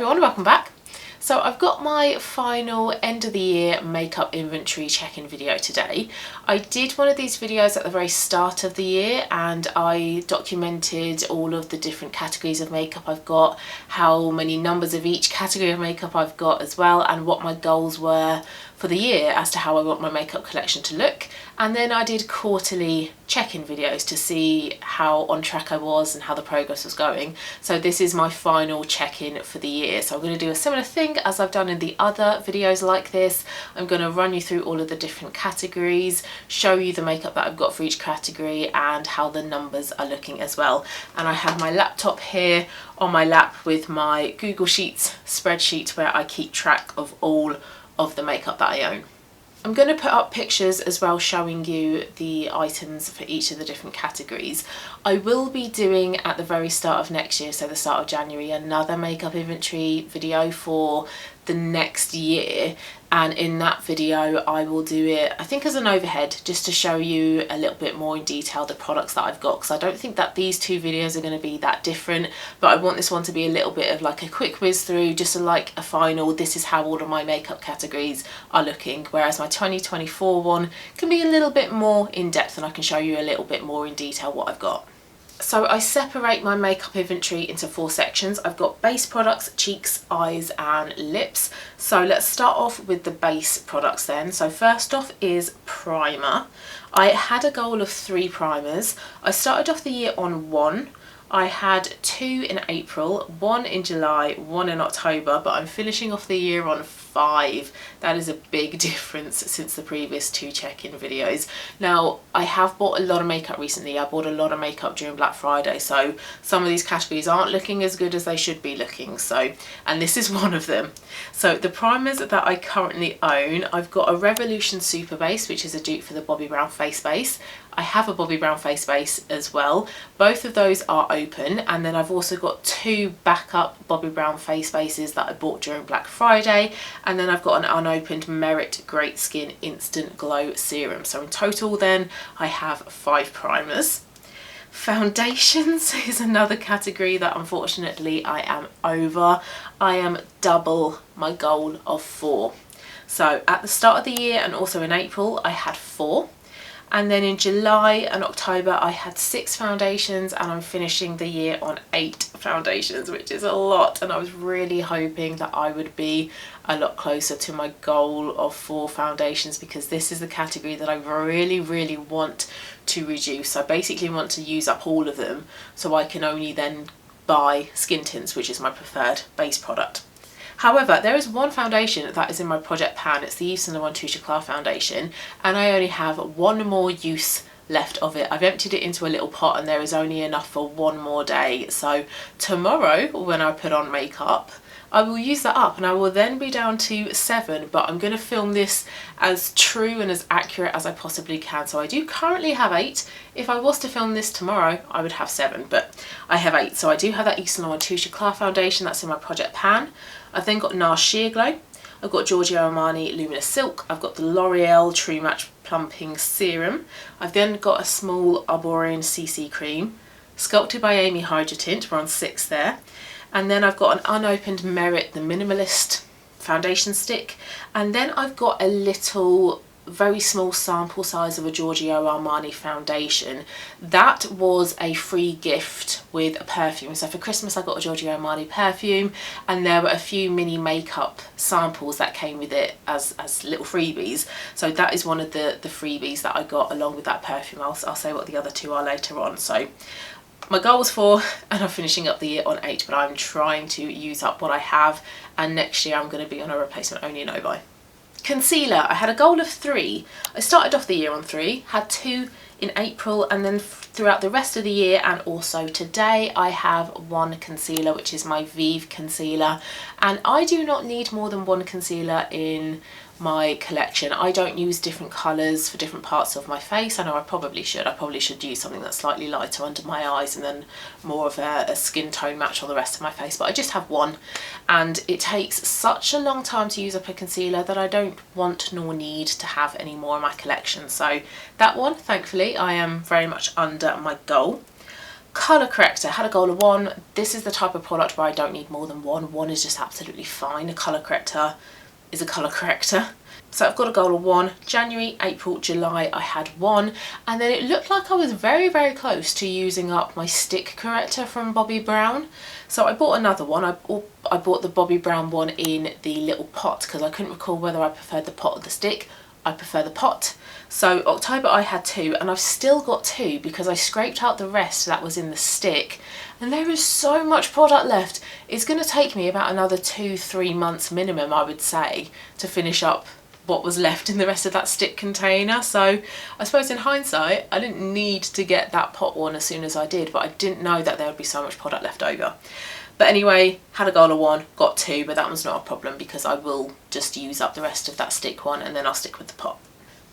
everyone, welcome back. So I've got my final end of the year makeup inventory check-in video today. I did one of these videos at the very start of the year and I documented all of the different categories of makeup I've got, how many numbers of each category of makeup I've got as well, and what my goals were for the year as to how I want my makeup collection to look. And then I did quarterly check-in videos to see how on track I was and how the progress was going. So this is my final check-in for the year. So I'm going to do a similar thing as I've done in the other videos like this. I'm going to run you through all of the different categories, show you the makeup that I've got for each category and how the numbers are looking as well. And I have my laptop here on my lap with my Google Sheets spreadsheet where I keep track of all of the makeup that I own. I'm going to put up pictures as well showing you the items for each of the different categories. I will be doing at the very start of next year, so the start of January, another makeup inventory video for the next year, and in that video I will do it, I think, as an overhead, just to show you a little bit more in detail the products that I've got, because I don't think that these two videos are going to be that different, but I want this one to be a little bit of like a quick whiz through, just like a final, this is how all of my makeup categories are looking, whereas my 2024 one can be a little bit more in depth and I can show you a little bit more in detail what I've got. So I separate my makeup inventory into 4 sections. I've got base products, cheeks, eyes and lips. So let's start off with the base products then. So first off is primer. I had a goal of 3 primers. I started off the year on 1. I had 2 in April, 1 in July, 1 in October, but I'm finishing off the year on 5. That is a big difference since the previous 2 check-in videos. Now, I have bought a lot of makeup recently. I bought a lot of makeup during Black Friday, so some of these categories aren't looking as good as they should be looking, so, and this is one of them. So the primers that I currently own, I've got a Revolution Super Base, which is a dupe for the Bobbi Brown face base. I have a Bobbi Brown face base as well. Both of those are open, and then I've also got 2 backup Bobbi Brown face bases that I bought during Black Friday, and then I've got an unopened Merit Great Skin Instant Glow Serum. So in total then I have 5 primers. Foundations is another category that unfortunately I am over. I am double my goal of 4. So at the start of the year and also in April I had 4. And then in July and October I had 6 foundations, and I'm finishing the year on 8 foundations, which is a lot, and I was really hoping that I would be a lot closer to my goal of 4 foundations, because this is the category that I really want to reduce. I basically want to use up all of them so I can only then buy skin tints, which is my preferred base product. However, there is one foundation that is in my project pan. It's the Yves Saint Laurent Touche Eclat foundation, and I only have 1 more use left of it. I've emptied it into a little pot and there is only enough for 1 more day. So tomorrow, when I put on makeup, I will use that up and I will then be down to 7, but I'm going to film this as true and as accurate as I possibly can. So I do currently have 8. If I was to film this tomorrow, I would have 7, but I have 8. So I do have that Yves Saint Laurent Touche Eclat foundation that's in my project pan. I've then got NARS Sheer Glow. I've got Giorgio Armani Luminous Silk. I've got the L'Oreal True Match Plumping Serum. I've then got a small Arborian CC cream. Sculpted by Amy Hydra Tint, we're on 6 there. And then I've got an unopened Merit the Minimalist foundation stick. And then I've got a little, very small sample size of a Giorgio Armani foundation. That was a free gift with a perfume. So for Christmas I got a Giorgio Armani perfume, and there were a few mini makeup samples that came with it as little freebies. So that is one of the freebies that I got along with that perfume. I'll say what the other 2 are later on. So my goal was 4 and I'm finishing up the year on 8, but I'm trying to use up what I have, and next year I'm going to be on a replacement only no-buy. Concealer, I had a goal of 3. I started off the year on 3, had 2 in April, and then throughout the rest of the year and also today I have 1 concealer, which is my Vive concealer, and I do not need more than 1 concealer in my collection. I don't use different colours for different parts of my face. I know I probably should. I probably should use something that's slightly lighter under my eyes and then more of a skin tone match on the rest of my face, but I just have 1, and it takes such a long time to use up a concealer that I don't want nor need to have any more in my collection. So that one, thankfully, I am very much under my goal. Colour corrector, had a goal of 1. This is the type of product where I don't need more than 1. 1 is just absolutely fine. A colour corrector is a colour corrector. So I've got a goal of 1. January, April, July I had 1, and then it looked like I was very, very close to using up my stick corrector from Bobbi Brown. So I bought another one. I bought the Bobbi Brown one in the little pot because I couldn't recall whether I preferred the pot or the stick. I prefer the pot. So October I had 2, and I've still got 2 because I scraped out the rest that was in the stick, and there is so much product left. It's going to take me about another 2-3 months minimum, I would say, to finish up what was left in the rest of that stick container. So I suppose in hindsight I didn't need to get that pot one as soon as I did, but I didn't know that there would be so much product left over. But anyway, had a goal of 1, got 2, but that was not a problem because I will just use up the rest of that stick one and then I'll stick with the pot.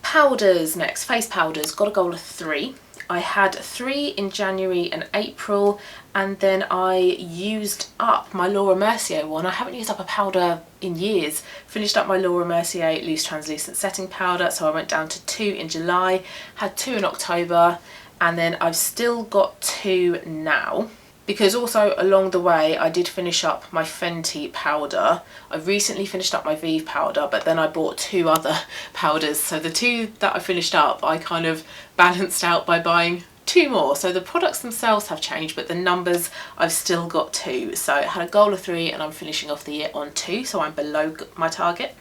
Powders next, face powders, got a goal of 3. I had 3 in January and April, and then I used up my Laura Mercier one. I haven't used up a powder in years. Finished up my Laura Mercier loose translucent setting powder, so I went down to 2 in July, had 2 in October, and then I've still got 2 now. Because also along the way I did finish up my Fenty powder. I recently finished up my Vive powder, but then I bought 2 other powders. So the 2 that I finished up I kind of balanced out by buying 2 more. So the products themselves have changed, but the numbers I've still got 2. So I had a goal of 3 and I'm finishing off the year on 2, so I'm below my target.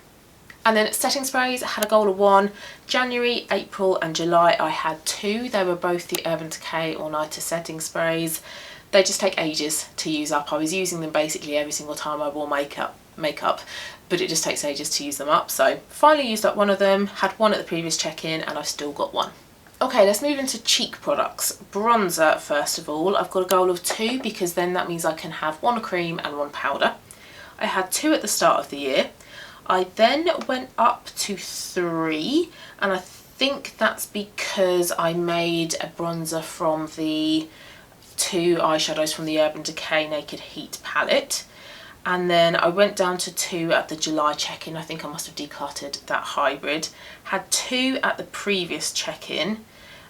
And then setting sprays, I had a goal of 1. January, April and July I had 2. They were both the Urban Decay All Nighter setting sprays. They just take ages to use up. I was using them basically every single time I wore makeup, but it just takes ages to use them up. So finally used up one of them, had 1 at the previous check-in, and I've still got 1. Okay, let's move into cheek products. Bronzer first of all, I've got a goal of 2 because then that means I can have 1 cream and 1 powder. I had 2 at the start of the year. I then went up to 3, and I think that's because I made a bronzer from the 2 eyeshadows from the Urban Decay Naked Heat palette, and then I went down to 2 at the July check-in. I think I must have decluttered that hybrid. Had 2 at the previous check-in,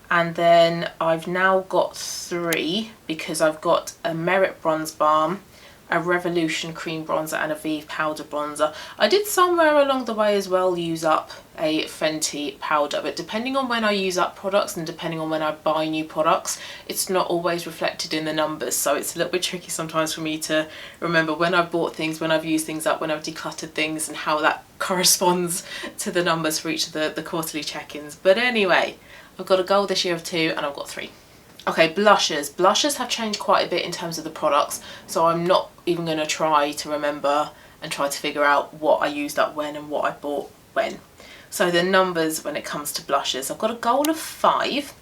and then I've now got 3 because I've got a Merit Bronze Balm, a Revolution cream bronzer and a Vive powder bronzer. I did somewhere along the way as well use up a Fenty powder, but depending on when I use up products and depending on when I buy new products, it's not always reflected in the numbers, so it's a little bit tricky sometimes for me to remember when I've bought things, when I've used things up, when I've decluttered things, and how that corresponds to the numbers for each of the quarterly check-ins. But anyway, I've got a goal this year of 2 and I've got 3. Okay, blushes. Blushes have changed quite a bit in terms of the products, so I'm not even going to try to remember and try to figure out what I used up when and what I bought when. So the numbers when it comes to blushes, I've got a goal of 5.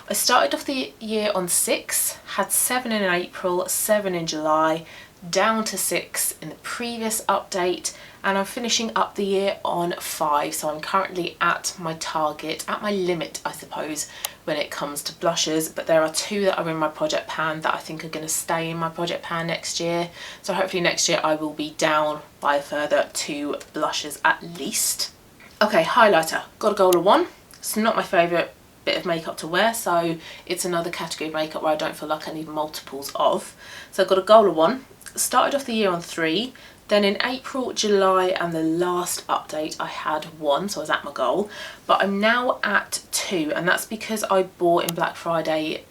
I started off the year on 6, had 7 in April, 7 in July, down to 6 in the previous update, and I'm finishing up the year on 5, so I'm currently at my target, at my limit I suppose, when it comes to blushes. But there are 2 that are in my project pan that I think are going to stay in my project pan next year, so hopefully next year I will be down by a further 2 blushes at least. Okay, highlighter, got a goal of 1. It's not my favourite bit of makeup to wear, so it's another category of makeup where I don't feel like I need multiples of. So I've got a goal of 1. Started off the year on 3, then in April, July and the last update I had 1, so I was at my goal, but I'm now at 2, and that's because I bought in Black Friday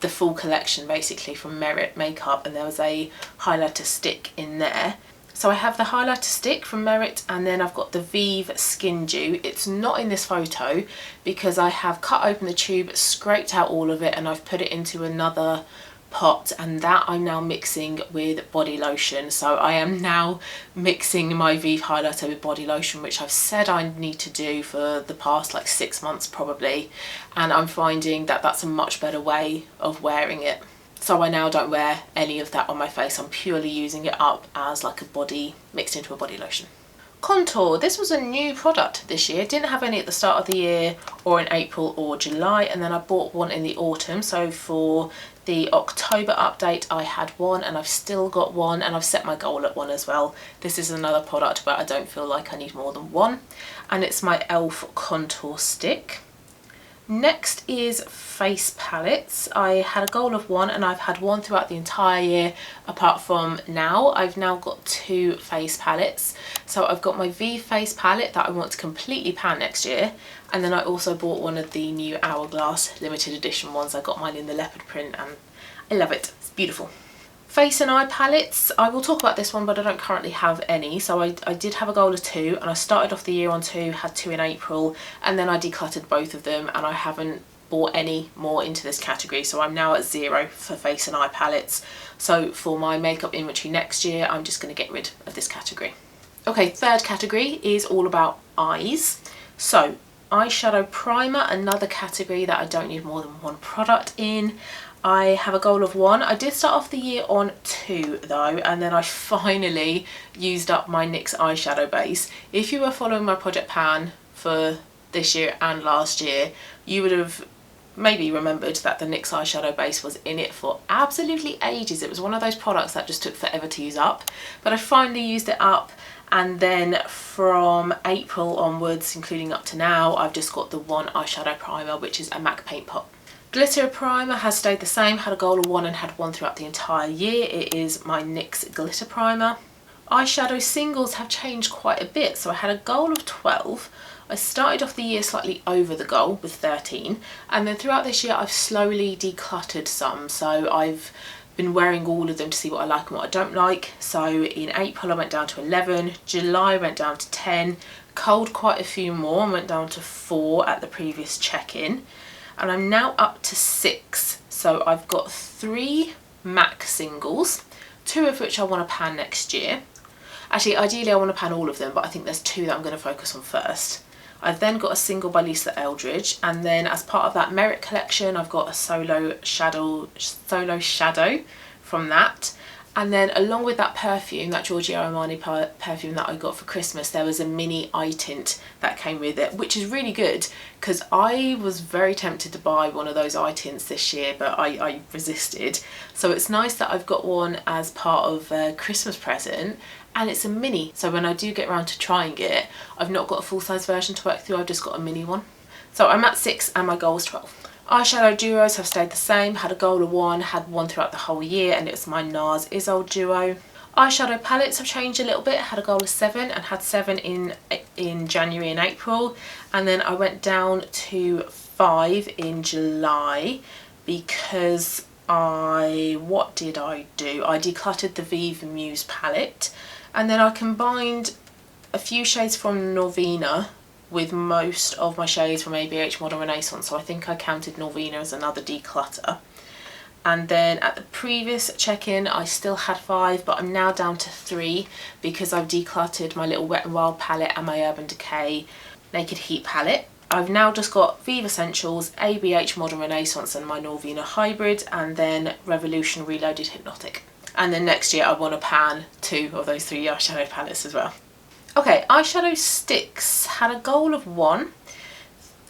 the full collection basically from Merit Makeup, and there was a highlighter stick in there. So I have the highlighter stick from Merit, and then I've got the Vive Skin Dew. It's not in this photo because I have cut open the tube, scraped out all of it, and I've put it into another pot, and that I'm now mixing with body lotion. So I am now mixing my Vive highlighter with body lotion, which I've said I need to do for the past like 6 months probably, and I'm finding that that's a much better way of wearing it. So I now don't wear any of that on my face. I'm purely using it up as like a body, mixed into a body lotion. Contour. This was a new product this year. Didn't have any at the start of the year or in April or July, and then I bought one in the autumn. So for the October update I had 1, and I've still got 1, and I've set my goal at 1 as well. This is another product where I don't feel like I need more than 1, and it's my e.l.f. contour stick. Next is face palettes. I had a goal of 1 and I've had 1 throughout the entire year apart from now. I've now got 2 face palettes. So I've got my V face palette that I want to completely pan next year, and then I also bought one of the new Hourglass limited edition ones. I got mine in the leopard print and I love it. It's beautiful. Face and eye palettes, I will talk about this one, but I don't currently have any. So I did have a goal of 2 and I started off the year on 2, had 2 in April, and then I decluttered both of them and I haven't bought any more into this category. So I'm now at 0 for face and eye palettes. So for my makeup inventory next year, I'm just going to get rid of this category. Okay, third category is all about eyes. So eyeshadow primer, another category that I don't need more than 1 product in. I have a goal of 1. I did start off the year on 2 though, and then I finally used up my NYX eyeshadow base. If you were following my Project Pan for this year and last year, you would have maybe remembered that the NYX eyeshadow base was in it for absolutely ages. It was one of those products that just took forever to use up, but I finally used it up. And then from April onwards, including up to now, I've just got the 1 eyeshadow primer, which is a MAC Paint Pot. Glitter primer has stayed the same, had a goal of 1 and had 1 throughout the entire year. It is my NYX glitter primer. Eyeshadow singles have changed quite a bit. So I had a goal of 12. I started off the year slightly over the goal with 13. And then throughout this year, I've slowly decluttered some. So I've been wearing all of them to see what I like and what I don't like. So in April, I went down to 11. July went down to 10. Culled quite a few more and went down to 4 at the previous check-in. And I'm now up to 6. So I've got 3 MAC singles, 2 of which I want to pan next year. Actually, ideally I want to pan all of them, but I think there's 2 that I'm going to focus on first. I've then got a single by Lisa Eldridge, and then as part of that Merit collection, I've got a solo shadow from that. And then along with that perfume, that Giorgio Armani perfume that I got for Christmas, there was a mini eye tint that came with it, which is really good because I was very tempted to buy one of those eye tints this year, but I resisted. So it's nice that I've got one as part of a Christmas present, and it's a mini. So when I do get around to trying it, I've not got a full-size version to work through, I've just got a mini one. So I'm at 6 and my goal was 12. Eyeshadow duos have stayed the same, had a goal of 1, had 1 throughout the whole year, and it was my NARS Isolde duo. Eyeshadow palettes have changed a little bit, had a goal of 7 and had 7 in January and April, and then I went down to 5 in July because what did I do? I decluttered the Viva Muse palette, and then I combined a few shades from Norvina with most of my shades from ABH Modern Renaissance, so I think I counted Norvina as another declutter. And then at the previous check-in I still had 5, but I'm now down to 3 because I've decluttered my little Wet n Wild palette and my Urban Decay Naked Heat palette. I've now just got Viva Essentials, ABH Modern Renaissance and my Norvina Hybrid, and then Revolution Reloaded Hypnotic. And then next year I want to pan 2 of those 3 eyeshadow palettes as well. Okay, eyeshadow sticks, had a goal of 1.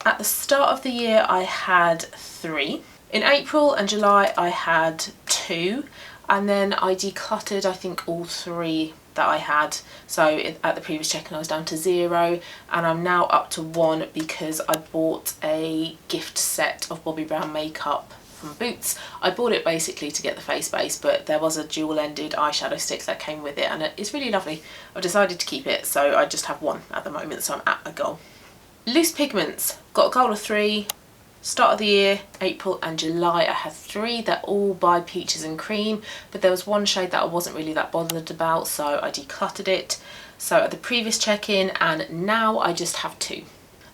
At the start of the year I had 3. In April and July I had 2, and then I decluttered I think all 3 that I had. So at the previous check-in I was down to 0, and I'm now up to 1 because I bought a gift set of Bobbi Brown makeup from Boots. I bought it basically to get the face base, but there was a dual-ended eyeshadow stick that came with it, and it's really lovely. I've decided to keep it, so I just have 1 at the moment, so I'm at a goal. Loose pigments, got a goal of 3. Start of the year, April and July, I had 3. They're all by Peaches and Cream, but there was 1 shade that I wasn't really that bothered about, so I decluttered it. So at the previous check-in, and now I just have 2.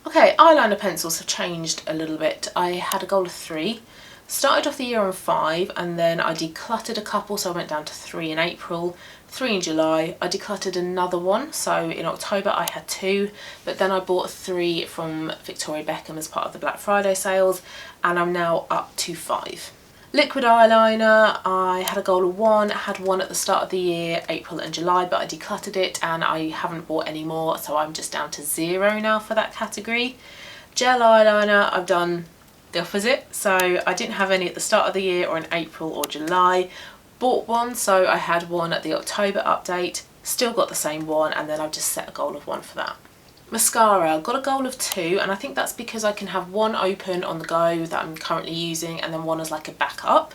Okay, eyeliner pencils have changed a little bit. I had a goal of 3. Started off the year on 5, and then I decluttered a couple, so I went down to 3 in April, 3 in July. I decluttered another 1, so in October I had 2, but then I bought 3 from Victoria Beckham as part of the Black Friday sales, and I'm now up to 5. Liquid eyeliner, I had a goal of 1, had 1 at the start of the year, April and July, but I decluttered it and I haven't bought any more, so I'm just down to 0 now for that category. Gel eyeliner, I've done the opposite, so I didn't have any at the start of the year or in April or July. Bought 1, so I had 1 at the October update, still got the same 1, and then I've just set a goal of 1 for that. Mascara, I've got a goal of 2, and I think that's because I can have one open on the go that I'm currently using and then one as like a backup.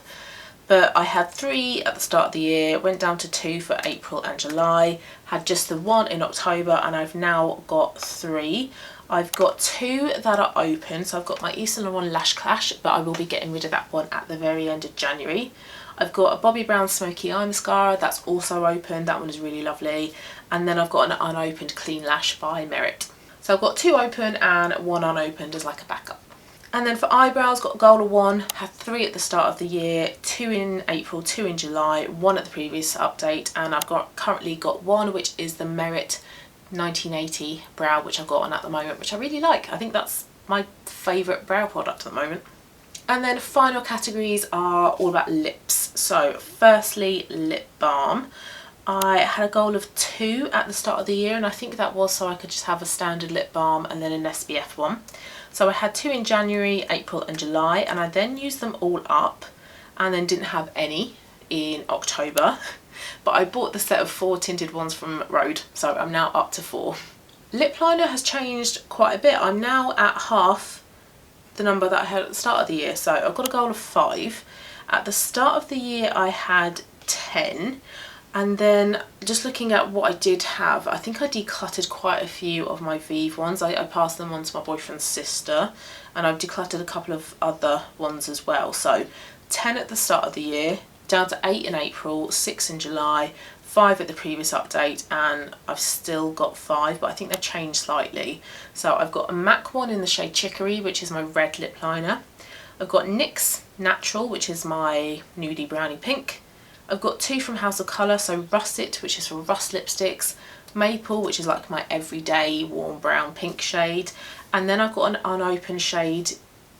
But I had 3 at the start of the year, went down to 2 for April and July, had just the 1 in October, and I've now got 3. I've got 2 that are open, so I've got my Yves Saint Laurent Lash Clash, but I will be getting rid of that one at the very end of January. I've got a Bobbi Brown Smoky Eye Mascara, that's also open, that one is really lovely. And then I've got an unopened Clean Lash by Merit. So I've got 2 open and 1 unopened as like a backup. And then for eyebrows, got a goal of 1, had 3 at the start of the year, 2 in April, 2 in July, 1 at the previous update, and I've currently got 1 which is the Merit 1980 brow, which I've got on at the moment, which I really like. I think that's my favourite brow product at the moment. And then final categories are all about lips. So firstly, lip balm. I had a goal of 2 at the start of the year, and I think that was so I could just have a standard lip balm and then an SPF one. So I had 2 in January, April and July, and I then used them all up and then didn't have any in October. But I bought the set of 4 tinted ones from Rode, so I'm now up to 4. Lip liner has changed quite a bit. I'm now at half the number that I had at the start of the year, so I've got a goal of 5. At the start of the year I had 10. And then just looking at what I did have, I think I decluttered quite a few of my Vive ones. I passed them on to my boyfriend's sister, and I've decluttered a couple of other ones as well. So 10 at the start of the year, down to 8 in April, 6 in July, 5 at the previous update, and I've still got 5, but I think they've changed slightly. So I've got a MAC one in the shade Chicory, which is my red lip liner. I've got NYX Natural, which is my nudie brownie pink. I've got 2 from House of Colour, so Russet, which is for Rust lipsticks, Maple, which is like my everyday warm brown pink shade, and then I've got an unopened shade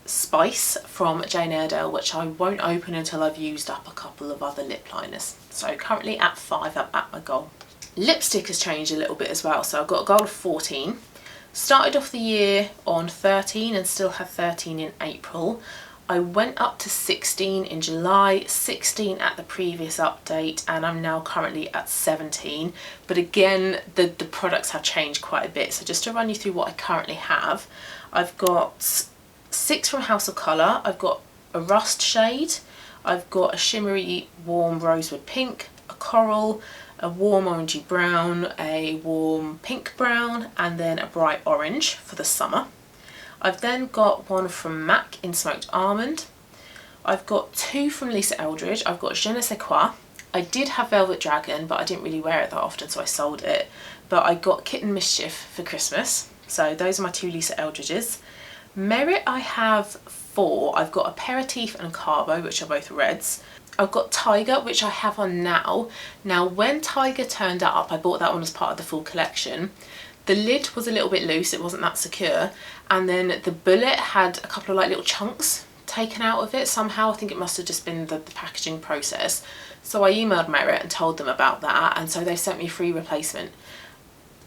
Spice from Jane Iredale, which I won't open until I've used up a couple of other lip liners. So currently at 5, I'm at my goal. Lipstick has changed a little bit as well, so I've got a goal of 14. Started off the year on 13 and still had 13 in April. I went up to 16 in July, 16 at the previous update, and I'm now currently at 17. But again, the products have changed quite a bit. So just to run you through what I currently have, I've got 6 from House of Colour, I've got a Rust shade, I've got a shimmery warm rosewood pink, a coral, a warm orangey brown, a warm pink brown, and then a bright orange for the summer. I've then got 1 from MAC in Smoked Almond. I've got 2 from Lisa Eldridge. I've got Je ne sais quoi. I did have Velvet Dragon, but I didn't really wear it that often, so I sold it. But I got Kitten Mischief for Christmas. So those are my 2 Lisa Eldridges. Merit I have 4. I've got Aperitif and Carbo, which are both reds. I've got Tiger, which I have on now. Now when Tiger turned up, I bought that one as part of the full collection. The lid was a little bit loose, it wasn't that secure, and then the bullet had a couple of like little chunks taken out of it somehow. I think it must have just been the packaging process. So I emailed Merit and told them about that, and so they sent me a free replacement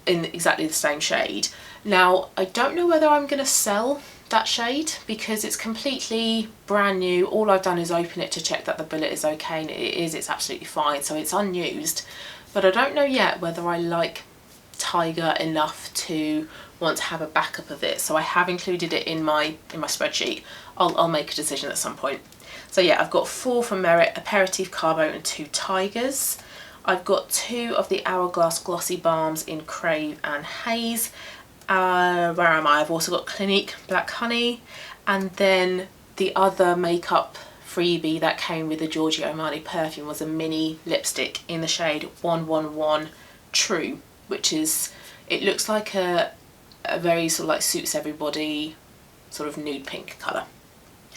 in exactly the same shade. Now I don't know whether I'm going to sell that shade because it's completely brand new. All I've done is open it to check that the bullet is okay, and it's absolutely fine, so it's unused. But I don't know yet whether I like Tiger enough to want to have a backup of it, so I have included it in my spreadsheet. I'll make a decision at some point. So yeah, I've got 4 from Merit, Aperitif, Carbo and 2 Tigers. I've got 2 of the Hourglass Glossy Balms in Crave and Haze. Where am I? I've also got Clinique Black Honey, and then the other makeup freebie that came with the Giorgio Armani perfume was a mini lipstick in the shade 111 True, which is, it looks like a very sort of like suits everybody sort of nude pink colour.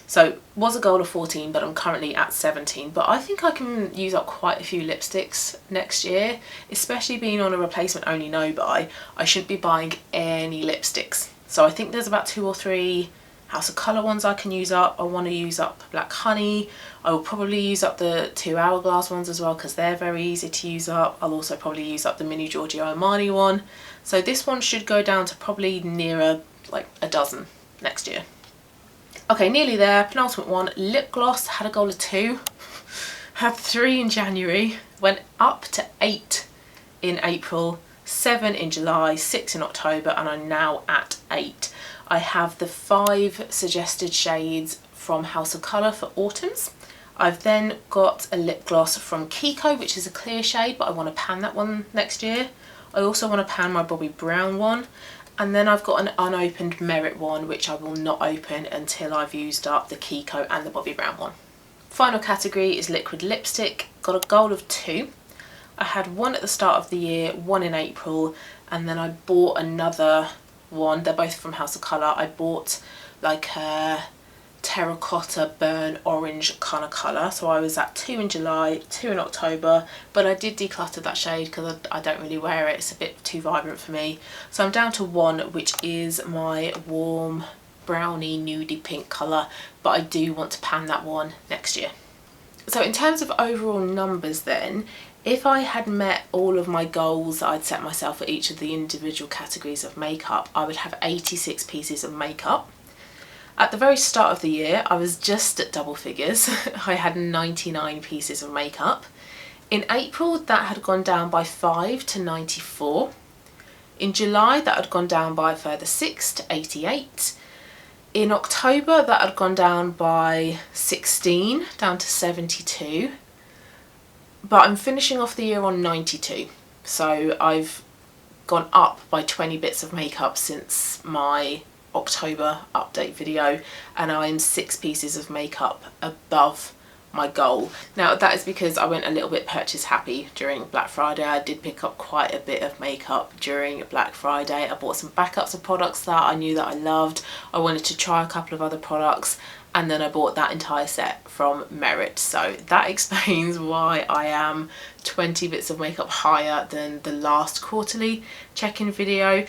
So was a goal of 14, but I'm currently at 17. But I think I can use up quite a few lipsticks next year, especially being on a replacement only no buy. I shouldn't be buying any lipsticks. So I think there's about 2 or 3 House of Colour ones I can use up. I want to use up Black Honey. I will probably use up the 2 Hourglass ones as well because they're very easy to use up. I'll also probably use up the mini Giorgio Armani one. So this one should go down to probably nearer like a dozen next year. Okay, nearly there. Penultimate one, lip gloss. Had a goal of 2. Had 3 in January. Went up to 8 in April. 7 in July, 6 in October, and I'm now at 8. I have the 5 suggested shades from House of Colour for autumns. I've then got a lip gloss from Kiko, which is a clear shade, but I want to pan that one next year. I also want to pan my Bobbi Brown one. And then I've got an unopened Merit one, which I will not open until I've used up the Kiko and the Bobbi Brown one. Final category is liquid lipstick. Got a goal of 2. I had one at the start of the year, one in April, and then I bought another one. They're both from House of Colour. I bought like a terracotta burn orange kind of colour, so I was at 2 in July, 2 in October, but I did declutter that shade because I don't really wear it. It's a bit too vibrant for me, so I'm down to 1, which is my warm brownie nudie pink colour, but I do want to pan that one next year. So in terms of overall numbers then, if I had met all of my goals that I'd set myself for each of the individual categories of makeup, I would have 86 pieces of makeup. At the very start of the year, I was just at double figures. I had 99 pieces of makeup. In April, that had gone down by 5 to 94. In July, that had gone down by a further 6 to 88. In October, that had gone down by 16, down to 72. But I'm finishing off the year on 92. So I've gone up by 20 bits of makeup since my October update video, and I'm 6 pieces of makeup above my goal. Now that is because I went a little bit purchase happy during Black Friday. I did pick up quite a bit of makeup during Black Friday. I bought some backups of products that I knew that I loved. I wanted to try a couple of other products, and then I bought that entire set from Merit. So that explains why I am 20 bits of makeup higher than the last quarterly check-in video.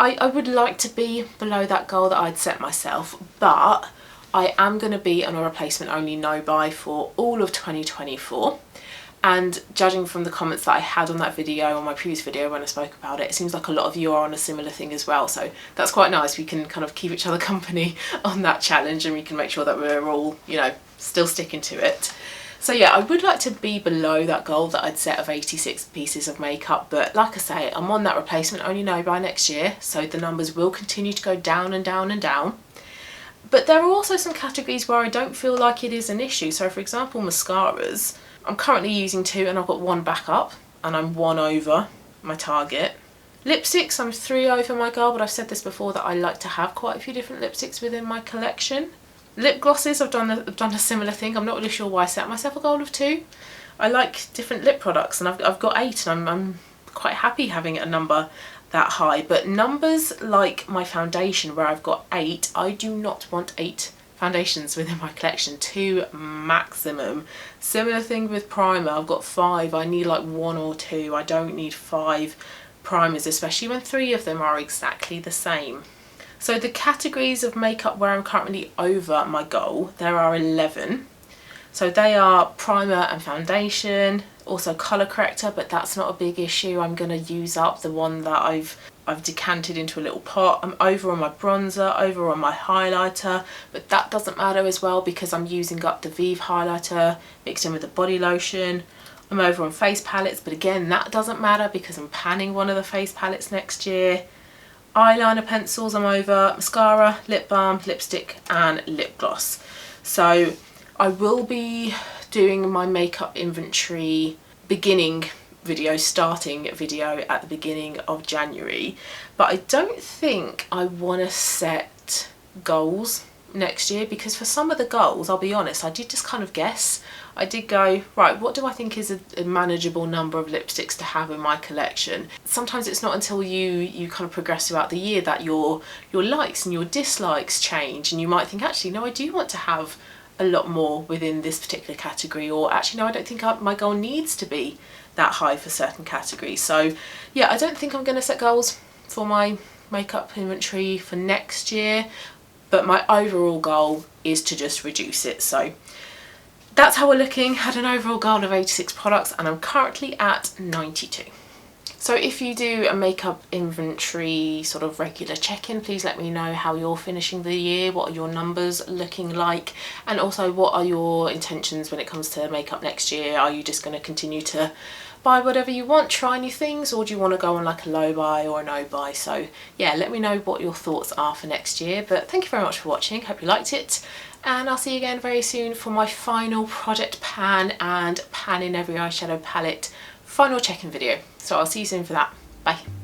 I would like to be below that goal that I'd set myself, but I am going to be on a replacement only no buy for all of 2024. And judging from the comments that I had on that video, on my previous video when I spoke about it, it seems like a lot of you are on a similar thing as well. So that's quite nice. We can kind of keep each other company on that challenge, and we can make sure that we're all, you know, still sticking to it. So yeah, I would like to be below that goal that I'd set of 86 pieces of makeup, but like I say, I'm on that replacement only no buy next year, so the numbers will continue to go down and down and down. But there are also some categories where I don't feel like it is an issue. So for example, mascaras, I'm currently using 2 and I've got 1 backup, and I'm 1 over my target. Lipsticks, I'm 3 over my goal, but I've said this before that I like to have quite a few different lipsticks within my collection. Lip glosses, I've done a similar thing. I'm not really sure why I set myself a goal of 2. I like different lip products, and I've got 8, and I'm quite happy having a number that high. But numbers like my foundation, where I've got 8, I do not want 8 foundations within my collection, 2 maximum. Similar thing with primer, I've got 5, I need like 1 or 2. I don't need 5 primers, especially when 3 of them are exactly the same. So the categories of makeup where I'm currently over my goal, there are 11. So they are primer and foundation, also colour corrector, but that's not a big issue. I'm going to use up the one that I've decanted into a little pot. I'm over on my bronzer, over on my highlighter, but that doesn't matter as well because I'm using up the Vive highlighter mixed in with the body lotion. I'm over on face palettes, but again, that doesn't matter because I'm panning one of the face palettes next year. Eyeliner, pencils, I'm over. Mascara, lip balm, lipstick and lip gloss. So I will be doing my makeup inventory beginning video, starting video at the beginning of January, but I don't think I want to set goals next year because for some of the goals, I'll be honest, I did just kind of guess. I did go, right, what do I think is a manageable number of lipsticks to have in my collection? Sometimes it's not until you kind of progress throughout the year that your likes and your dislikes change, and you might think, actually, no, I do want to have a lot more within this particular category, or actually, no, I don't think my goal needs to be that high for certain categories. So yeah, I don't think I'm going to set goals for my makeup inventory for next year, but my overall goal is to just reduce it. So that's how we're looking. Had an overall goal of 86 products and I'm currently at 92. So if you do a makeup inventory sort of regular check-in, please let me know how you're finishing the year, what are your numbers looking like, and also what are your intentions when it comes to makeup next year. Are you just going to continue to buy whatever you want, try new things, or do you want to go on like a low buy or a no buy? So yeah, let me know what your thoughts are for next year. But thank you very much for watching, hope you liked it, and I'll see you again very soon for my final project pan and pan in every eyeshadow palette final check-in video. So I'll see you soon for that. Bye.